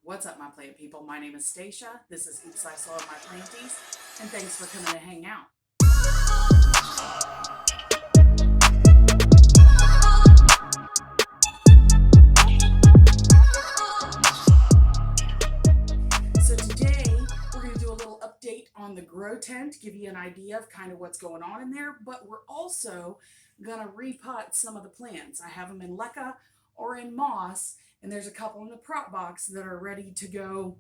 What's up, my plant people? My name is Stacia. This is Each Slice of My Planties, and thanks for coming to hang out. So today we're going to do a little update on the grow tent, give you an idea of kind of what's going on in there, but we're also going to repot some of the plants. I have them in leca or in moss, and there's a couple in the prop box that are ready to go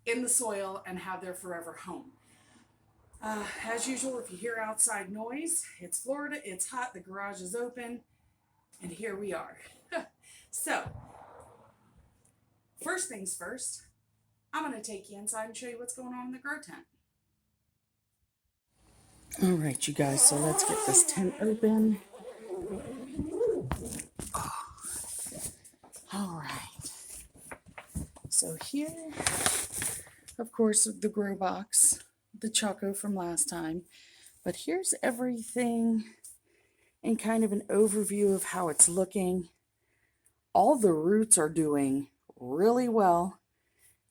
in the soil and have their forever home. As usual, if you hear outside noise, it's Florida, it's hot, the garage is open, and here we are. So, first things first, I'm going to take you inside and show you what's going on in the grow tent. All right, you guys, so let's get this tent open. All right. So here, of course, the grow box, the Choco from last time. But here's everything and kind of an overview of how it's looking. All the roots are doing really well.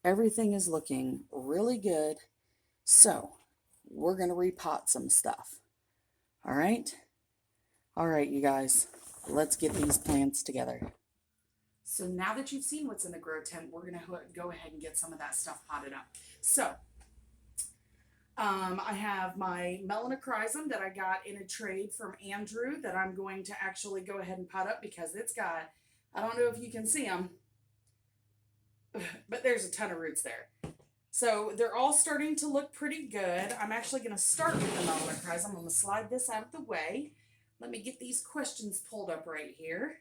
Everything is looking really good. So we're going to repot some stuff. All right? All right, you guys, let's get these plants together. So now that you've seen what's in the grow tent, we're going to go ahead and get some of that stuff potted up. So I have my melanochrysum that I got in a trade from Andrew that I'm going to actually go ahead and pot up because it's got, I don't know if you can see them, but there's a ton of roots there. So they're all starting to look pretty good. I'm actually going to start with the melanochrysum. I'm going to slide this out of the way. Let me get these questions pulled up right here.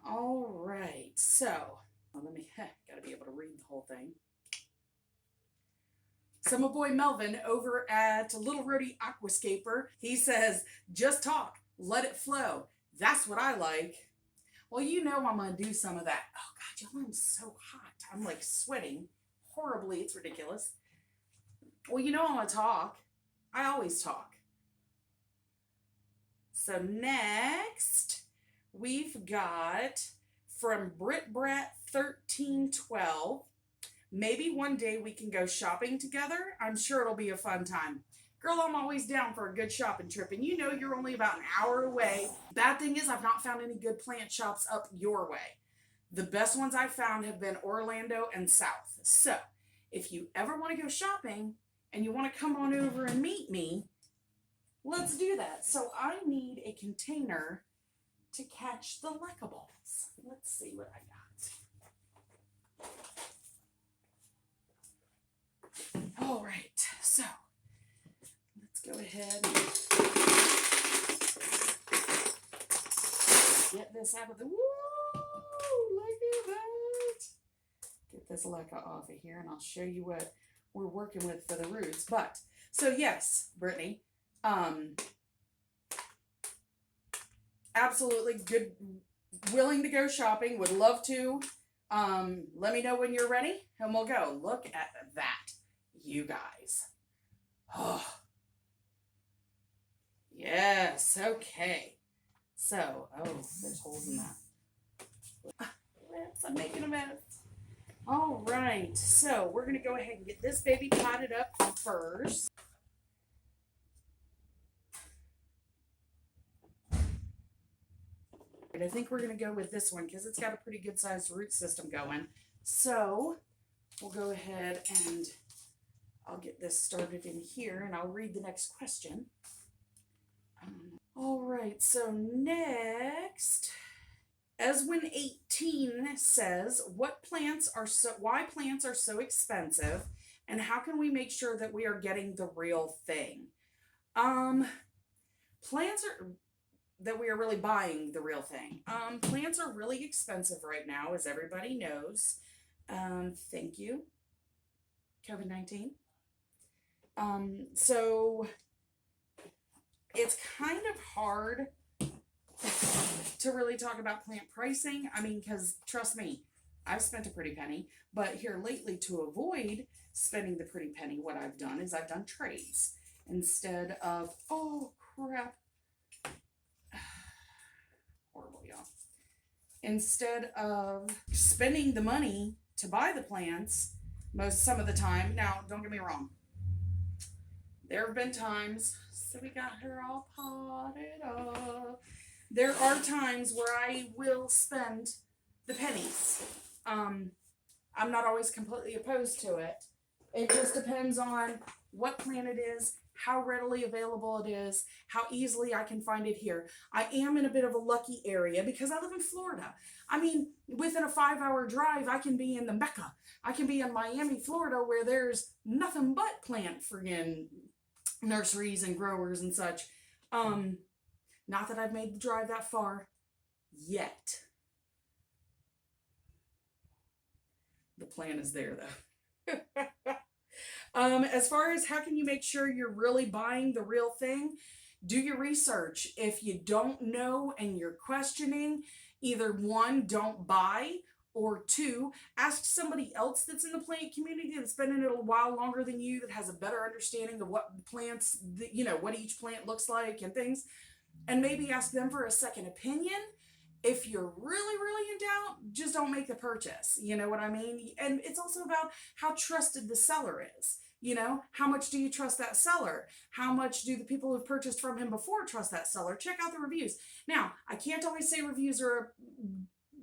All right, so let me, got to be able to read the whole thing. So my boy Melvin over at Little Rhodey Aquascaper, he says, just talk, let it flow. That's what I like. Well, you know I'm going to do some of that. Oh, God, y'all, I'm so hot. I'm like sweating horribly. It's ridiculous. Well, you know I'm going to talk. I always talk. So next, we've got from Brit Brat 1312. Maybe one day we can go shopping together. I'm sure it'll be a fun time. Girl, I'm always down for a good shopping trip, and you know you're only about an hour away. Bad thing is I've not found any good plant shops up your way. The best ones I've found have been Orlando and South. So if you ever want to go shopping and you want to come on over and meet me, let's do that. So I need a container to catch the leca balls. Let's see what I got. All right, so let's go ahead and get this out of the, woo, look at that. Get this leca off of here and I'll show you what we're working with for the roots. But, so yes, Brittany, absolutely good, willing to go shopping, would love to. Let me know when you're ready and we'll go. Look at that, you guys. Oh, yes, okay. So, oh, there's holes in that. I'm making a mess. All right, so we're going to go ahead and get this baby potted up first. I think we're going to go with this one because it's got a pretty good sized root system going. So we'll go ahead and I'll get this started in here and I'll read the next question. All right, so next, Eswin 18 says, why plants are so expensive and how can we make sure that we are getting the real thing? Plants are, that we are really buying the real thing. Plants are really expensive right now, as everybody knows. Thank you, COVID-19. So it's kind of hard to really talk about plant pricing. I mean, because trust me, I've spent a pretty penny, but here lately, to avoid spending the pretty penny, what I've done is I've done trades instead of, oh crap, horrible, y'all. Instead of spending the money to buy the plants some of the time. Now, don't get me wrong. There have been times, so we got her all potted up. There are times where I will spend the pennies. I'm not always completely opposed to it. It just depends on what plant it is, how readily available it is, how easily I can find it here. I am in a bit of a lucky area because I live in Florida. I mean, within a 5-hour drive, I can be in the Mecca. I can be in Miami, Florida, where there's nothing but plant friggin' nurseries and growers and such. Not that I've made the drive that far yet. The plan is there though. As far as how can you make sure you're really buying the real thing, do your research. If you don't know and you're questioning, either one, don't buy, or two, ask somebody else that's in the plant community that's been in it a while longer than you, that has a better understanding of what plants, what each plant looks like and things, and maybe ask them for a second opinion. If you're really, really in doubt, just don't make the purchase. You know what I mean? And it's also about how trusted the seller is. How much do you trust that seller? How much do the people who've purchased from him before trust that seller? Check out the reviews. Now, I can't always say reviews are a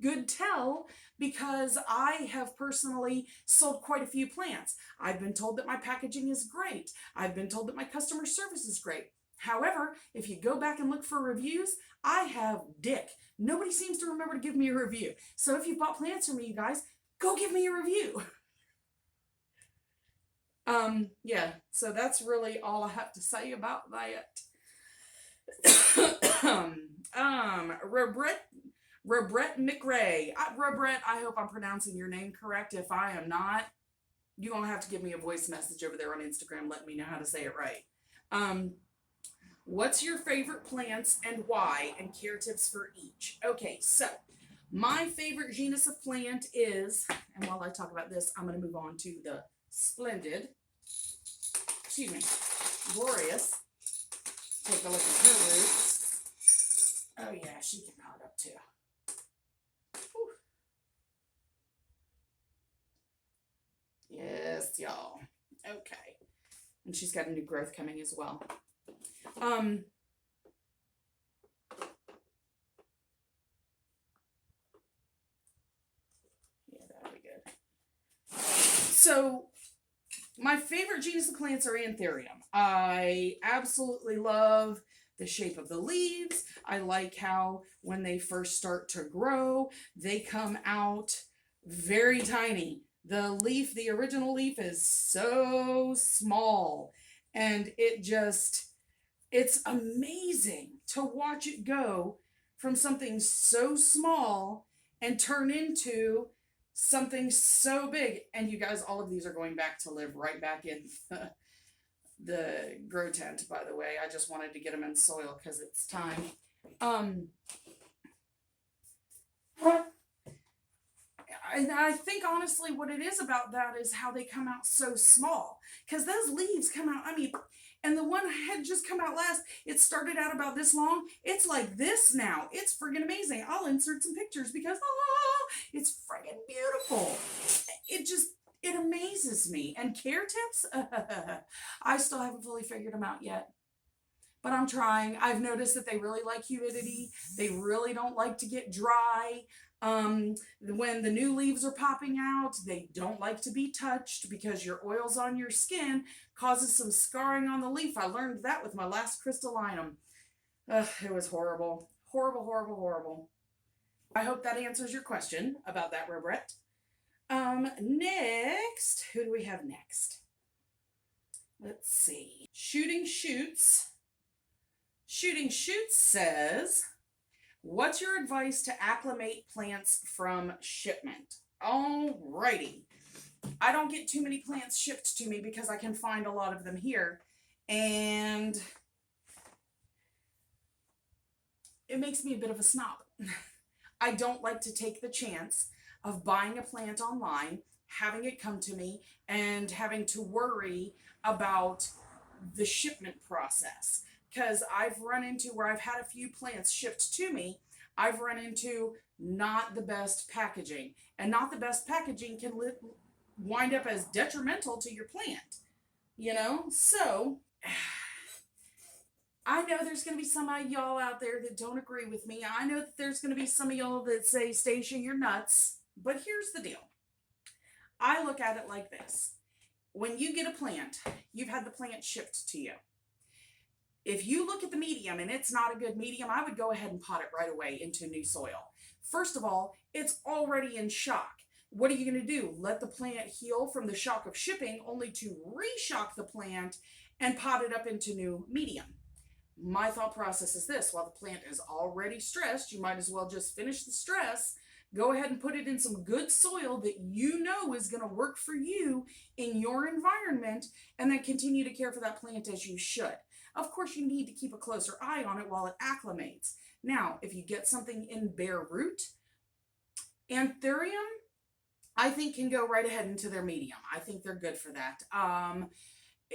good tell because I have personally sold quite a few plants. I've been told that my packaging is great. I've been told that my customer service is great. However, if you go back and look for reviews, I have dick. Nobody seems to remember to give me a review. So if you bought plants from me, you guys, go give me a review. Yeah, so that's really all I have to say about that. Robret McRae. Robret, I hope I'm pronouncing your name correct. If I am not, you're going to have to give me a voice message over there on Instagram. Let me know how to say it right. What's your favorite plants and why, and care tips for each? Okay, so my favorite genus of plant is, and while I talk about this, I'm going to move on to the splendid, glorious. Take a look at her roots. Oh yeah, she can pot up too. Whew. Yes, y'all. Okay. And she's got a new growth coming as well. Yeah, that'll be good. So, my favorite genus of plants are Anthurium. I absolutely love the shape of the leaves. I like how when they first start to grow, they come out very tiny. The original leaf is so small, and it's amazing to watch it go from something so small and turn into something so big. And you guys, all of these are going back to live right back in the grow tent, by the way. I just wanted to get them in soil because it's time. And I think honestly what it is about that is how they come out so small, because those leaves come out, and the one had just come out last, it started out about this long. It's like this now. It's friggin' amazing. I'll insert some pictures because it's friggin' beautiful. It amazes me. And care tips, I still haven't fully figured them out yet, but I'm trying. I've noticed that they really like humidity. They really don't like to get dry. When the new leaves are popping out, they don't like to be touched because your oils on your skin causes some scarring on the leaf. I learned that with my last crystallinum. It was horrible. Horrible, horrible, horrible. I hope that answers your question about that, Robret. Next, who do we have next? Let's see. Shooting Shoots. Shooting Shoots says, what's your advice to acclimate plants from shipment? Alrighty. I don't get too many plants shipped to me because I can find a lot of them here. And it makes me a bit of a snob. I don't like to take the chance of buying a plant online, having it come to me, and having to worry about the shipment process. Because I've run into where I've had a few plants shipped to me. I've run into not the best packaging, and not the best packaging can wind up as detrimental to your plant, you know? So, I know there's going to be some of y'all out there that don't agree with me. I know that there's going to be some of y'all that say, Stacia, you're nuts. But here's the deal. I look at it like this. When you get a plant, you've had the plant shipped to you. If you look at the medium and it's not a good medium, I would go ahead and pot it right away into new soil. First of all, it's already in shock. What are you going to do? Let the plant heal from the shock of shipping, only to re-shock the plant and pot it up into new medium. My thought process is this: while the plant is already stressed, you might as well just finish the stress, go ahead and put it in some good soil that you know is going to work for you in your environment, and then continue to care for that plant as you should. Of course, you need to keep a closer eye on it while it acclimates. Now, if you get something in bare root, Anthurium, I think, can go right ahead into their medium. I think they're good for that.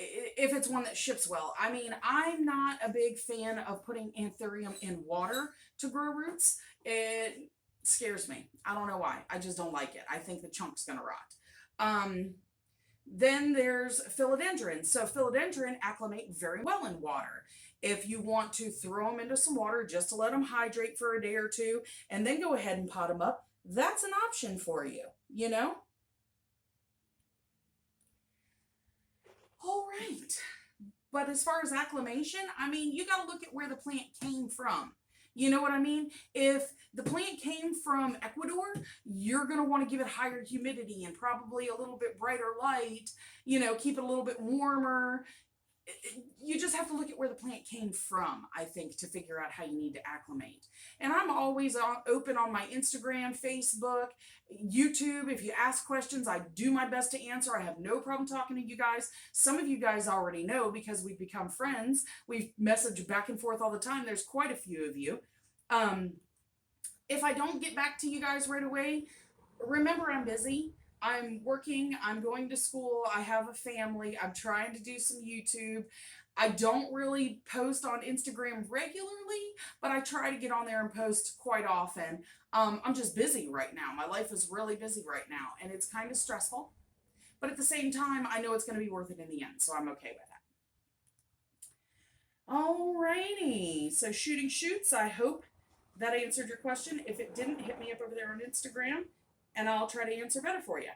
If it's one that ships well. I mean, I'm not a big fan of putting Anthurium in water to grow roots. It scares me. I don't know why. I just don't like it. I think the chunk's going to rot. Then there's philodendron. So philodendron acclimate very well in water. If you want to throw them into some water just to let them hydrate for a day or two and then go ahead and pot them up, that's an option for you, you know? All right. But as far as acclimation, I mean, you got to look at where the plant came from. You know what I mean? If the plant came from Ecuador, you're going to want to give it higher humidity and probably a little bit brighter light, you know, keep it a little bit warmer. You just have to look at where the plant came from, I think, to figure out how you need to acclimate. And I'm always open on my Instagram, Facebook, YouTube. If you ask questions, I do my best to answer. I have no problem talking to you guys. Some of you guys already know because we've become friends. We've messaged back and forth all the time. There's quite a few of you. If I don't get back to you guys right away, remember I'm busy. I'm working, I'm going to school, I have a family, I'm trying to do some YouTube. I don't really post on Instagram regularly, but I try to get on there and post quite often. I'm just busy right now. My life is really busy right now, and it's kind of stressful. But at the same time, I know it's going to be worth it in the end, so I'm okay with that. Alrighty, so shooting shoots, I hope that answered your question. If it didn't, hit me up over there on Instagram, and I'll try to answer better for you.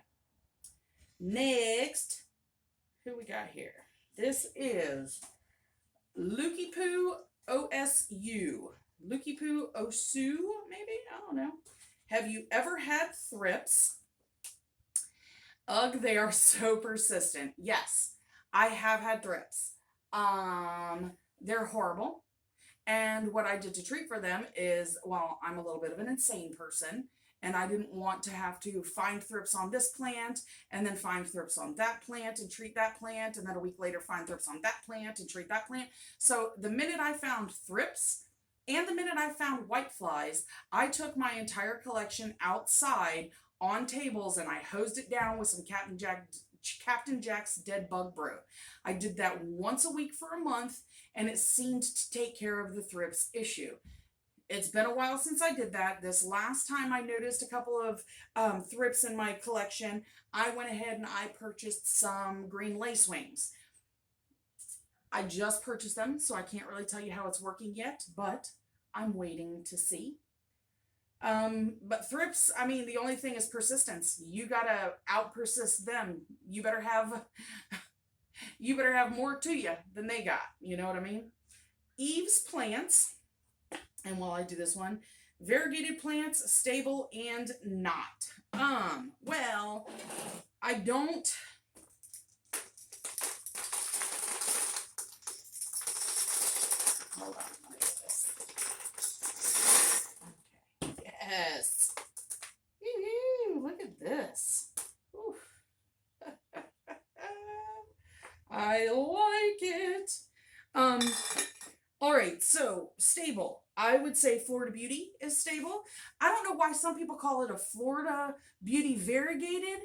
Next, who we got here? This is Lukey Poo OSU. Lukey Poo Osu, maybe? I don't know. Have you ever had thrips? Ugh, they are so persistent. Yes, I have had thrips. They're horrible. And what I did to treat for them is, well, I'm a little bit of an insane person, and I didn't want to have to find thrips on this plant and then find thrips on that plant and treat that plant, and then a week later find thrips on that plant and treat that plant. So the minute I found thrips and the minute I found whiteflies, I took my entire collection outside on tables and I hosed it down with some Captain Jack's Dead Bug Brew. I did that once a week for a month, and it seemed to take care of the thrips issue. It's been a while since I did that. This last time I noticed a couple of thrips in my collection, I went ahead and I purchased some green lacewings. I just purchased them, so I can't really tell you how it's working yet, but I'm waiting to see. But thrips, I mean, the only thing is persistence. You gotta out-persist them. You better have more to you than they got. You know what I mean? Eve's plants, and while I do this one, variegated plants, stable and not. Well, I don't. Hold on, let me get this. Okay. Yes. Woo-hoo, look at this. I like it. All right, so stable. I would say Florida Beauty is stable. I don't know why some people call it a Florida Beauty variegated.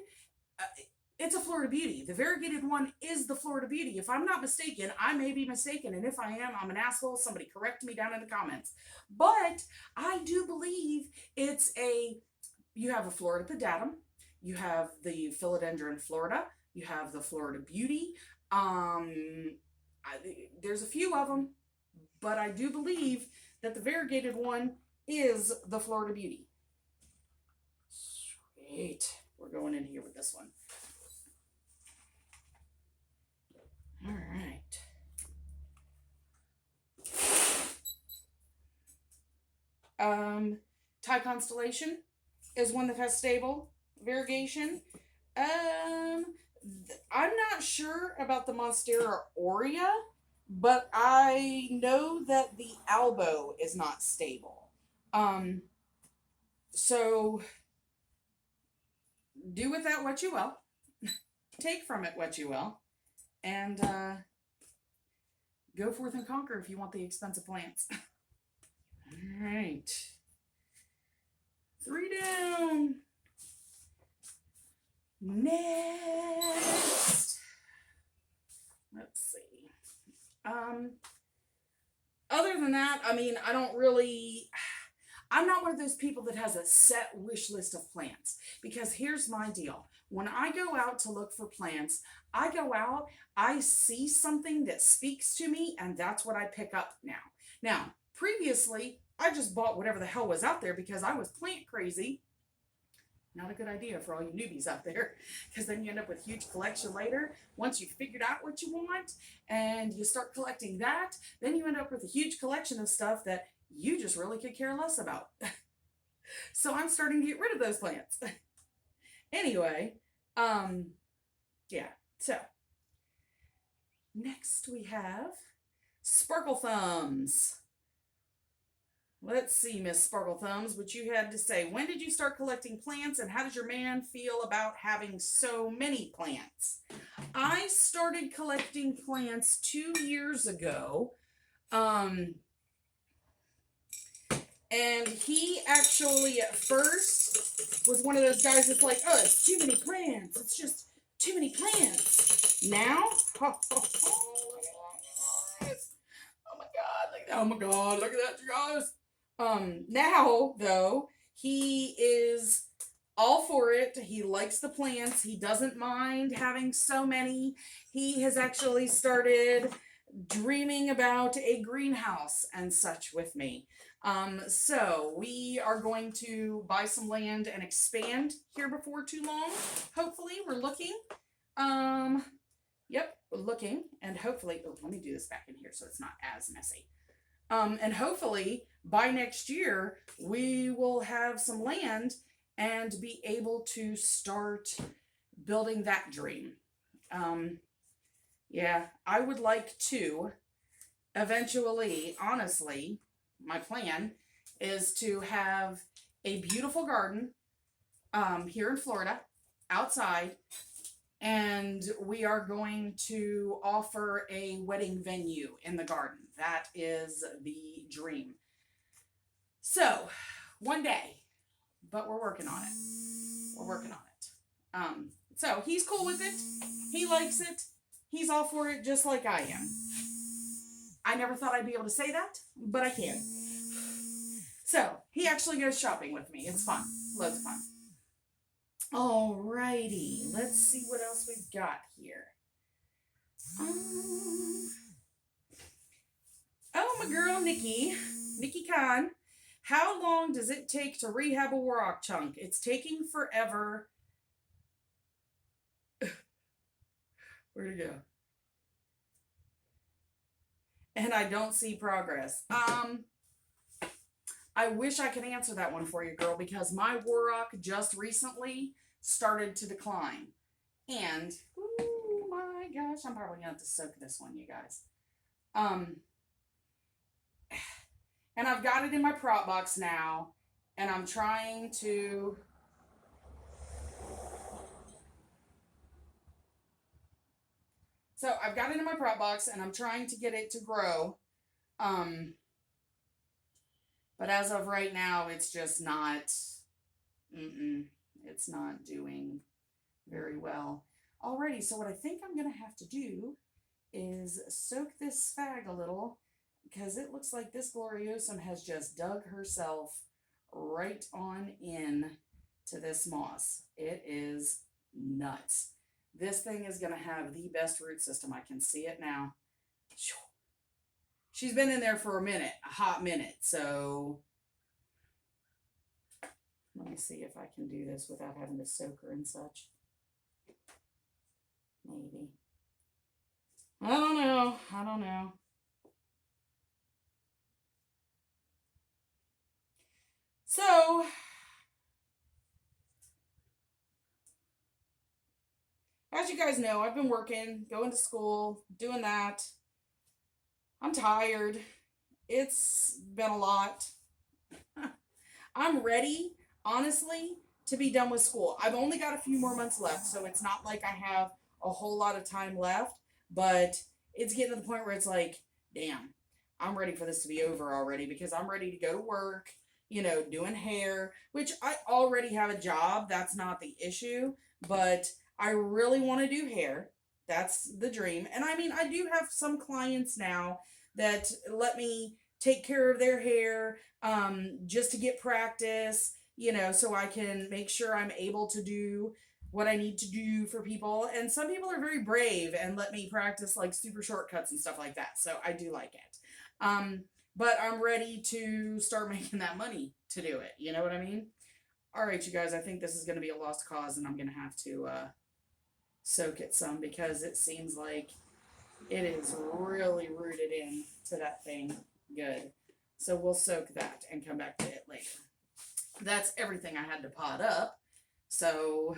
it's a Florida Beauty. The variegated one is the Florida Beauty. If I'm not mistaken, I may be mistaken. And if I am, I'm an asshole. Somebody correct me down in the comments. But I do believe you have a Florida Pedatum, you have the Philodendron Florida, you have the Florida Beauty. There's a few of them, but I do believe that the variegated one is the Florida Beauty. Sweet. We're going in here with this one. All right. Thai Constellation is one that has stable variegation. I'm not sure about the Monstera aurea, but I know that the Albo is not stable. So do with that what you will. Take from it what you will. And go forth and conquer if you want the expensive plants. All right. 3 down. Next. Let's see. Other than that, I mean, I'm not one of those people that has a set wish list of plants, because here's my deal. When I go out to look for plants, I go out, I see something that speaks to me, and that's what I pick up now. Now, previously, I just bought whatever the hell was out there because I was plant crazy. Not a good idea for all you newbies out there, because then you end up with a huge collection later. Once you figured out what you want and you start collecting that, then you end up with a huge collection of stuff that you just really could care less about. So I'm starting to get rid of those plants. Anyway, yeah. So next we have Sparkle Thumbs. Let's see, Miss Sparkle Thumbs, what you had to say. When did you start collecting plants, and how does your man feel about having so many plants? I started collecting plants 2 years ago. And he actually at first was one of those guys that's like, oh, it's too many plants. It's just too many plants. Now, oh my God, look at that, you guys. Now, though, he is all for it. He likes the plants. He doesn't mind having so many. He has actually started dreaming about a greenhouse and such with me. So we are going to buy some land and expand here before too long. Hopefully, we're looking. Yep, we're looking, and hopefully, let me do this back in here so it's not as messy. And hopefully by next year, we will have some land and be able to start building that dream. Yeah, I would like to eventually, honestly, my plan is to have a beautiful garden here in Florida, outside, and we are going to offer a wedding venue in the garden. That is the dream. So, one day, but we're working on it. We're working on it. So he's cool with it. He likes it. He's all for it, just like I am. I never thought I'd be able to say that, but I can. So, he actually goes shopping with me. It's fun. Loads of fun. Alrighty. Let's see what else we've got here. Oh, my girl, Nikki Khan. How long does it take to rehab a rock chunk? It's taking forever. Where'd it go? And I don't see progress. I wish I could answer that one for you, girl, because my Warrock just recently started to decline. And, oh my gosh, I'm probably going to have to soak this one, you guys. And I've got it in my prop box now, and I'm trying to... So I've got it in my prop box, and I'm trying to get it to grow. But as of right now, it's just not, it's not doing very well. Alrighty, so what I think I'm going to have to do is soak this spag a little, because it looks like this Gloriosum has just dug herself right on in to this moss. It is nuts. This thing is going to have the best root system. I can see it now. She's been in there for a hot minute. So let me see if I can do this without having to soak her and such. Maybe. I don't know. So, as you guys know, I've been working, going to school, doing that. I'm tired. It's been a lot. I'm ready, honestly, to be done with school. I've only got a few more months left, so it's not like I have a whole lot of time left, but it's getting to the point where it's like, damn, I'm ready for this to be over already, because I'm ready to go to work, doing hair, which I already have a job. That's not the issue, but I really want to do hair. That's the dream. And I mean, I do have some clients now that let me take care of their hair, just to get practice, so I can make sure I'm able to do what I need to do for people. And some people are very brave and let me practice like super shortcuts and stuff like that. So I do like it. But I'm ready to start making that money to do it. You know what I mean? All right, you guys, I think this is going to be a lost cause, and I'm going to have to soak it some, because it seems like it is really rooted in to that thing good. So we'll soak that and come back to it later. That's everything I had to pot up. So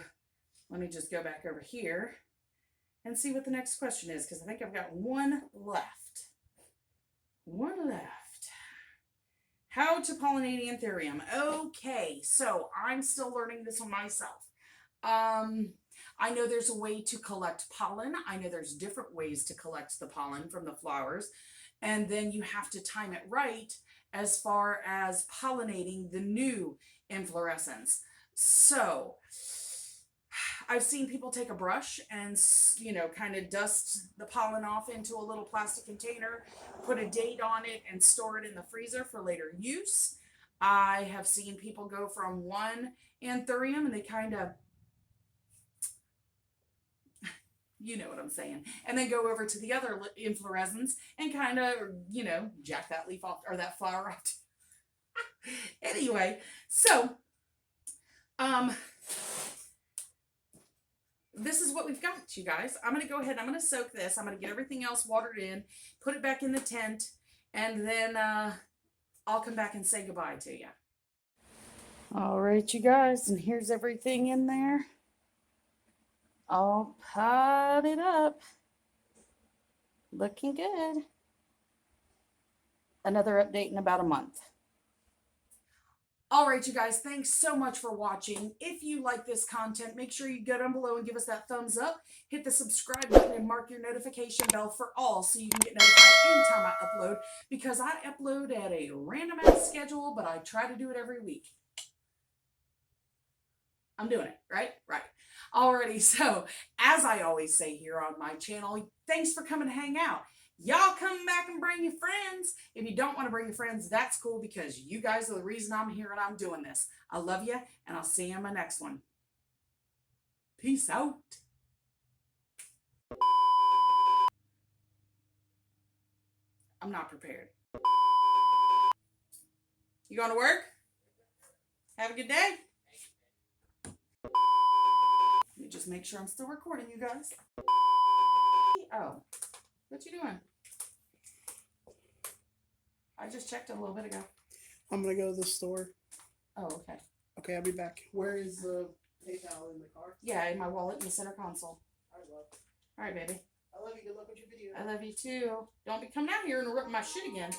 let me just go back over here and see what the next question is, because I think I've got one left. How to pollinate anthurium. Okay, so I'm still learning this one myself. I know there's a way to collect pollen. I know there's different ways to collect the pollen from the flowers. And then you have to time it right as far as pollinating the new inflorescence. So I've seen people take a brush and, kind of dust the pollen off into a little plastic container, put a date on it, and store it in the freezer for later use. I have seen people go from one anthurium and they kind of, you know what I'm saying, and then go over to the other inflorescence and kind of, jack that leaf off, or that flower off. Anyway, so, this is what we've got, you guys. I'm going to go ahead and I'm going to soak this. I'm going to get everything else watered in, put it back in the tent, and then I'll come back and say goodbye to you. All right, you guys, and here's everything in there. I'll pot it up. Looking good. Another update in about a month. All right, you guys, thanks so much for watching. If you like this content, make sure you go down below and give us that thumbs up. Hit the subscribe button and mark your notification bell for all, so you can get notified anytime I upload, because I upload at a random ass schedule, but I try to do it every week. I'm doing it, right? Right. Alrighty, so as I always say here on my channel, thanks for coming to hang out. Y'all come back and bring your friends. If you don't want to bring your friends, that's cool, because you guys are the reason I'm here and I'm doing this. I love you, and I'll see you in my next one. Peace out. I'm not prepared. You going to work? Have a good day. Let me just make sure I'm still recording, you guys. Oh, what you doing? I just checked a little bit ago. I'm gonna go to the store. Oh, okay. Okay, I'll be back. Where is the PayPal in the car? Yeah, in my wallet in the center console. All right, love. All right, baby. I love you. Good luck with your video. I love you too. Don't be coming out here and ripping my shit again.